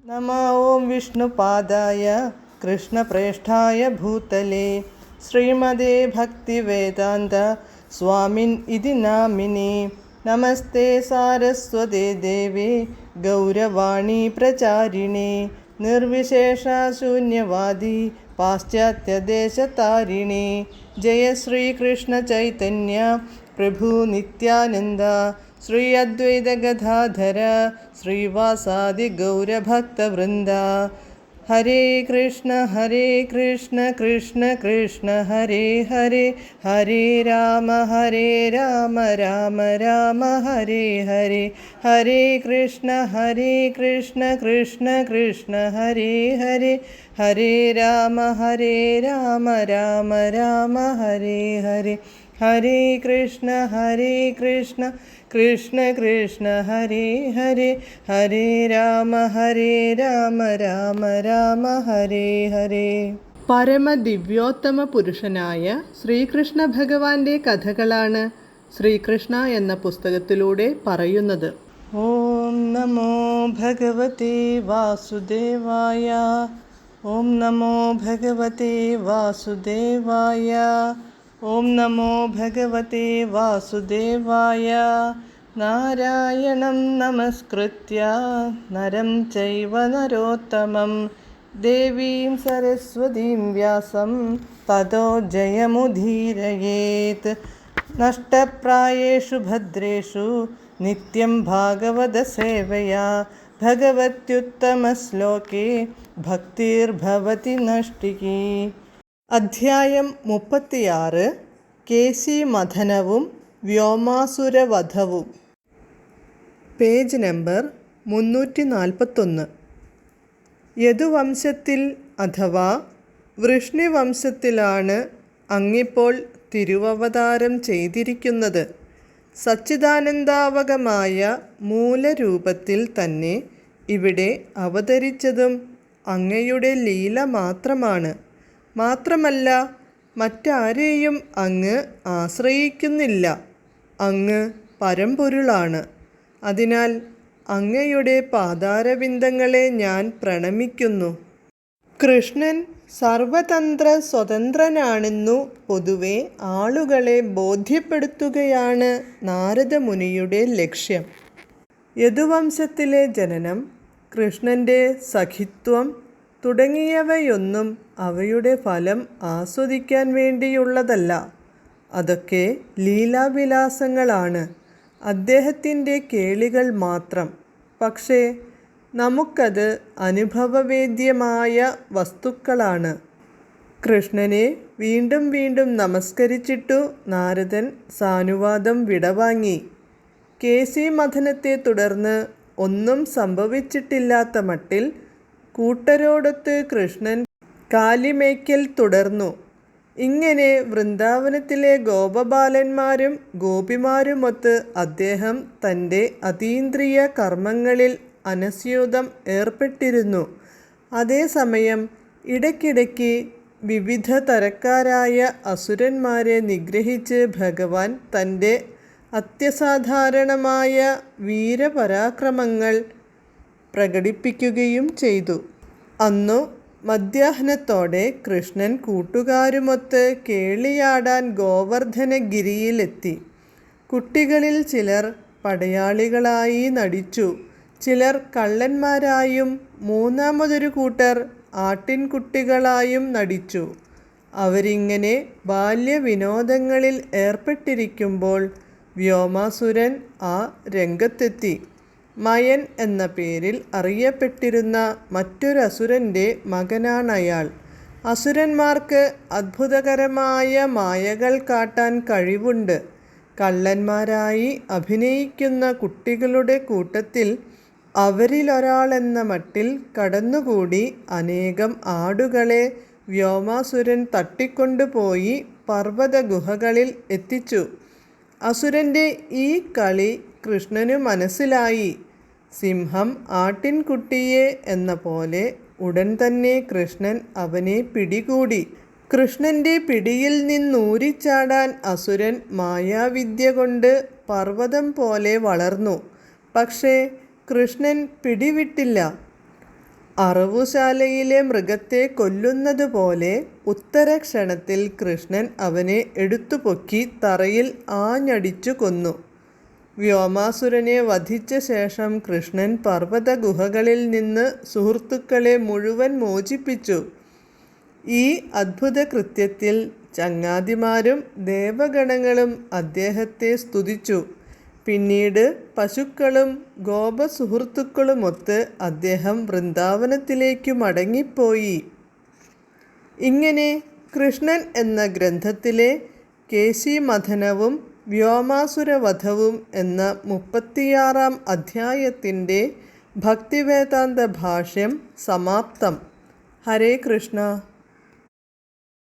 नमः ॐ विष्णुपादाय कृष्णप्रेष्ठाय भूतले श्रीमदे भक्तिवेदान्त स्वामिन् इति नामिने। नमस्ते सारस्वते देवे गौरवाणी प्रचारिणे निर्विशेषशून्यवादी पाश्चात्यदेशतारिणे। जय श्रीकृष्णचैतन्य प्रभु नित्यानन्द श्री अद्वैत गदाधर श्रीवासादि गौरभक्तवृन्द। हरे कृष्ण कृष्ण कृष्ण हरे हरे, हरे राम राम राम हरे हरे। हरे कृष्ण कृष्ण कृष्ण हरे हरे, हरे राम राम राम हरे हरे। हरे कृष्ण कृष्ण कृष्ण हरे हरे, हरे राम राम हरे हरे. പരമദിവ്യോത്തമ പുരുഷനായ ശ്രീകൃഷ്ണ ഭഗവാന്റെ കഥകളാണ് ശ്രീകൃഷ്ണ എന്ന പുസ്തകത്തിലൂടെ പറയുന്നത്. ഓം നമോ ഭഗവതേ വാസുദേവായ, ഓം നമോ ഭഗവതേ വാസുദേവായ, ഓം നമോ ഭഗവതേ വാസുദേവായ. നാരായണം നമസ്കൃത്യ നരം ചൈവ നരോത്തമം ദേവീം സരസ്വതീം വ്യാസം തതോ ജയമുദീരയേത്. നഷ്ടപ്രായേഷു ഭദ്രേഷു നിത്യം ഭാഗവത സേവയാ ഭഗവത്യുത്തമശ്ലോകേ ഭക്തിർഭവതി നഷ്ടികി. അധ്യായം 36. കേശിമഥനവും വ്യോമാസുരവധവും. Page number 341. യദുവംശത്തിൽ അഥവാ വൃഷ്ണിവംശത്തിലാണ് അങ്ങിപ്പോൾ തിരുവവതാരം ചെയ്തിരിക്കുന്നത്. സച്ചിദാനന്ദാവകമായ മൂലരൂപത്തിൽ തന്നെ ഇവിടെ അവതരിച്ചതും അങ്ങയുടെ ലീല മാത്രമാണ്. മാത്രമല്ല മറ്റാരെയും അങ്ങ് ആശ്രയിക്കുന്നില്ല. അങ്ങ് പരമ്പൊരുളാണ്. അതിനാൽ അങ്ങയുടെ പാദാരവിന്ദങ്ങളെ ഞാൻ പ്രണമിക്കുന്നു. കൃഷ്ണൻ സർവതന്ത്ര സ്വതന്ത്രനാണെന്നു പൊതുവെ ആളുകളെ ബോധ്യപ്പെടുത്തുകയാണ് നാരദമുനിയുടെ ലക്ഷ്യം. യദുവംശത്തിലെ ജനനം, കൃഷ്ണൻ്റെ സഖിത്വം തുടങ്ങിയവയൊന്നും അവയുടെ ഫലം ആസ്വദിക്കാൻ വേണ്ടിയുള്ളതല്ല. അതൊക്കെ ലീലാവിലാസങ്ങളാണ്, അദ്ദേഹത്തിൻ്റെ കേളികൾ മാത്രം. പക്ഷേ നമുക്കത് അനുഭവവേദ്യമായ വസ്തുക്കളാണ്. കൃഷ്ണനെ വീണ്ടും വീണ്ടും നമസ്കരിച്ചിട്ടു നാരദൻ സാനുവാദം വിടവാങ്ങി. കേശിമഥനത്തെ തുടർന്ന് ഒന്നും സംഭവിച്ചിട്ടില്ലാത്ത മട്ടിൽ കൂട്ടരോടൊത്ത് കൃഷ്ണൻ കാലിമേയ്ക്കൽ തുടർന്നു. ഇങ്ങനെ വൃന്ദാവനത്തിലെ ഗോപബാലന്മാരും ഗോപിമാരുമൊത്ത് അദ്ദേഹം തൻ്റെ അതീന്ദ്രിയ കർമ്മങ്ങളിൽ അനസ്യൂതം ഏർപ്പെട്ടിരുന്നു. അതേസമയം ഇടയ്ക്കിടയ്ക്ക് വിവിധ തരക്കാരായ അസുരന്മാരെ നിഗ്രഹിച്ച് ഭഗവാൻ തൻ്റെ അത്യസാധാരണമായ വീരപരാക്രമങ്ങൾ പ്രകടിപ്പിക്കുകയും ചെയ്തു. അന്നു മധ്യാഹ്നത്തോടെ കൃഷ്ണൻ കൂട്ടുകാരുമൊത്ത് കേളിയാടാൻ ഗോവർദ്ധനഗിരിയിലെത്തി. കുട്ടികളിൽ ചിലർ പടയാളികളായി നടിച്ചു, ചിലർ കള്ളന്മാരായും മൂന്നാമതൊരു കൂട്ടർ ആട്ടിൻകുട്ടികളായും നടിച്ചു. അവരിങ്ങനെ ബാല്യവിനോദങ്ങളിൽ ഏർപ്പെട്ടിരിക്കുമ്പോൾ വ്യോമാസുരൻ ആ രംഗത്തെത്തി. മയൻ എന്ന പേരിൽ അറിയപ്പെട്ടിരുന്ന മറ്റൊരസുരൻ്റെ മകനാണയാൾ. അസുരന്മാർക്ക് അത്ഭുതകരമായ മായകൾ കാട്ടാൻ കഴിവുണ്ട്. കള്ളന്മാരായി അഭിനയിക്കുന്ന കുട്ടികളുടെ കൂട്ടത്തിൽ അവരിലൊരാളെന്ന മട്ടിൽ കടന്നുകൂടി അനേകം ആടുകളെ വ്യോമാസുരൻ തട്ടിക്കൊണ്ടുപോയി പർവ്വത ഗുഹകളിൽ എത്തിച്ചു. അസുരൻ്റെ ഈ കളി കൃഷ്ണനു മനസ്സിലായി. സിംഹം ആട്ടിൻകുട്ടിയെ എന്ന പോലെ ഉടൻ തന്നെ കൃഷ്ണൻ അവനെ പിടികൂടി. കൃഷ്ണൻ്റെ പിടിയിൽ നിന്നൂരിച്ചാടാൻ അസുരൻ മായാവിദ്യ കൊണ്ട് പർവ്വതം പോലെ വളർന്നു. പക്ഷേ കൃഷ്ണൻ പിടിവിട്ടില്ല. അറവുശാലയിലെ മൃഗത്തെ കൊല്ലുന്നത് പോലെ ഉത്തരക്ഷണത്തിൽ കൃഷ്ണൻ അവനെ എടുത്തുപൊക്കി തറയിൽ ആഞ്ഞടിച്ചു കൊന്നു. വ്യോമാസുരനെ വധിച്ച ശേഷം കൃഷ്ണൻ പർവ്വത ഗുഹകളിൽ നിന്ന് സുഹൃത്തുക്കളെ മുഴുവൻ മോചിപ്പിച്ചു. ഈ അദ്ഭുത കൃത്യത്തിൽ ചങ്ങാതിമാരും ദേവഗണങ്ങളും അദ്ദേഹത്തെ സ്തുതിച്ചു. പിന്നീട് പശുക്കളും ഗോപസുഹൃത്തുക്കളുമൊത്ത് അദ്ദേഹം വൃന്ദാവനത്തിലേക്കു മടങ്ങിപ്പോയി. ഇങ്ങനെ കൃഷ്ണൻ എന്ന ഗ്രന്ഥത്തിലെ കേശിമഥനവും വ്യോമാസുരവധവും എന്ന 36-ാം അധ്യായത്തിൻ്റെ ഭക്തിവേദാന്ത ഭാഷ്യം സമാപ്തം. ഹരേ കൃഷ്ണ.